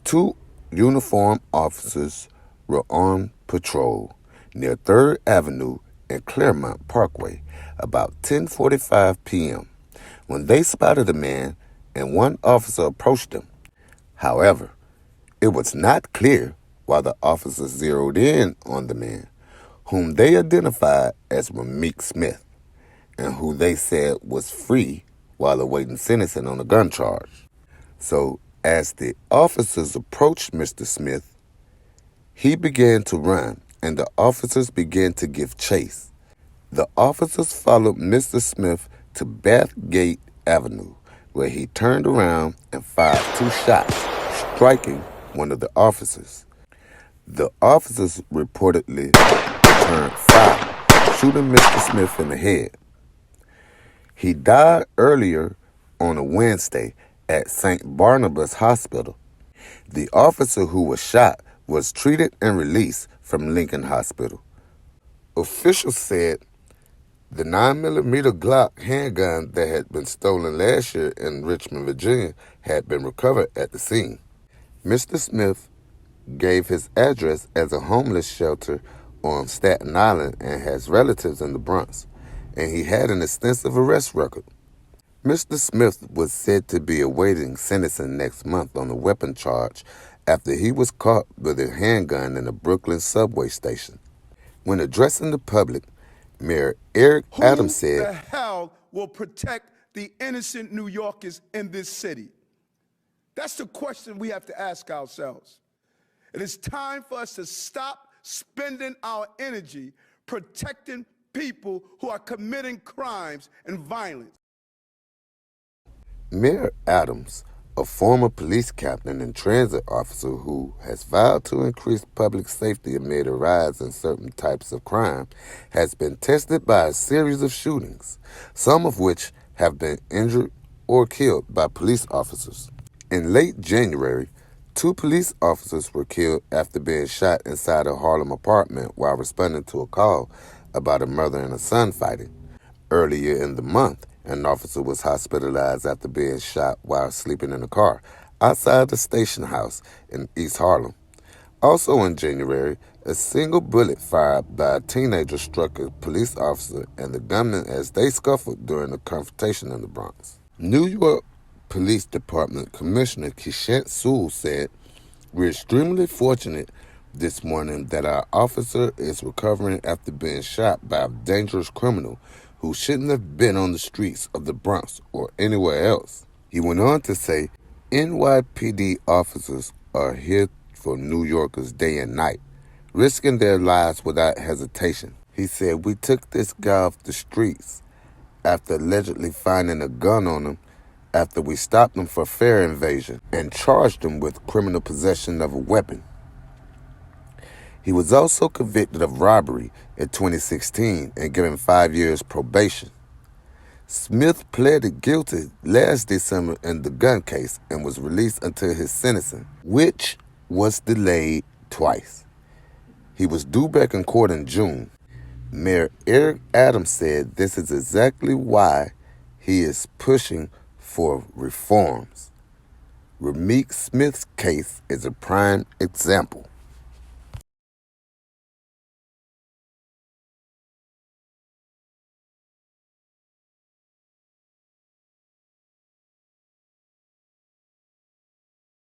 Two uniformed officers were on patrol near 3rd Avenue and Claremont Parkway about 10:45 p.m. when they spotted a man and one officer approached him. However, it was not clear why the officers zeroed in on the man, whom they identified as Rameek Smith, and who they said was free while awaiting sentencing on a gun charge. So, as the officers approached Mr. Smith, he began to run, and the officers began to give chase. The officers followed Mr. Smith to Bathgate Avenue, where he turned around and fired 2 shots, striking one of the officers. The officers reportedly returned fire, shooting Mr. Smith in the head. He died earlier on a Wednesday at St. Barnabas Hospital. The officer who was shot was treated and released from Lincoln Hospital. Officials said the 9mm Glock handgun that had been stolen last year in Richmond, Virginia, had been recovered at the scene. Mr. Smith gave his address as a homeless shelter on Staten Island and has relatives in the Bronx, and he had an extensive arrest record. Mr. Smith was said to be awaiting sentencing next month on a weapon charge after he was caught with a handgun in a Brooklyn subway station. When addressing the public, Mayor Eric Adams said, "Who the hell will protect the innocent New Yorkers in this city?" That's the question we have to ask ourselves. It is time for us to stop spending our energy protecting people who are committing crimes and violence. Mayor Adams, a former police captain and transit officer who has vowed to increase public safety amid a rise in certain types of crime, has been tested by a series of shootings, some of which have been injured or killed by police officers. In late January, 2 police officers were killed after being shot inside a Harlem apartment while responding to a call about a mother and a son fighting. Earlier in the month, an officer was hospitalized after being shot while sleeping in a car outside the station house in East Harlem. Also in January, a single bullet fired by a teenager struck a police officer and the gunman as they scuffled during a confrontation in the Bronx. New York Police Department Commissioner Keishant Sewell said, "We're extremely fortunate this morning that our officer is recovering after being shot by a dangerous criminal who shouldn't have been on the streets of the Bronx or anywhere else." He went on to say, "NYPD officers are here for New Yorkers day and night, risking their lives without hesitation." He said, "We took this guy off the streets after allegedly finding a gun on him after we stopped him for fare invasion and charged him with criminal possession of a weapon." He was also convicted of robbery in 2016 and given 5 years probation. Smith pleaded guilty last December in the gun case and was released until his sentencing, which was delayed twice. He was due back in court in June. Mayor Eric Adams said this is exactly why he is pushing for reforms. Rameek Smith's case is a prime example.